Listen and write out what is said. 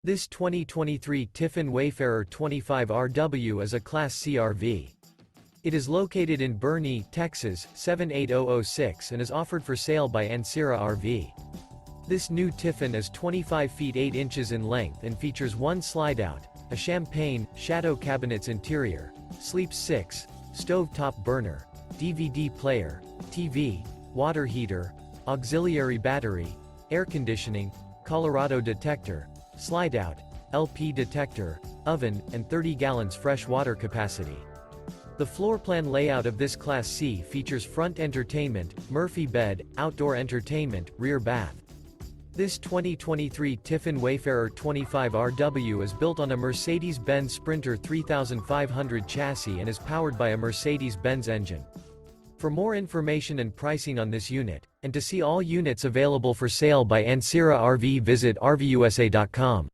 This 2023 Tiffin Wayfarer 25RW is a Class C RV. It is located in Boerne, Texas, 78006 and is offered for sale by Ancira RV. This new Tiffin is 25 feet 8 inches in length and features one slide-out, a champagne, shadow cabinets interior, sleeps 6, stove-top burner, DVD player, TV, water heater, auxiliary battery, air conditioning, Colorado Detector, Slideout, LP detector, oven, and 30 gallons fresh water capacity. The floor plan layout of this Class C features front entertainment, Murphy bed, outdoor entertainment, rear bath. This 2023 Tiffin Wayfarer 25RW is built on a Mercedes-Benz Sprinter 3500 chassis and is powered by a Mercedes-Benz engine. For more information and pricing on this unit, and to see all units available for sale by Ancira RV, visit RVUSA.com.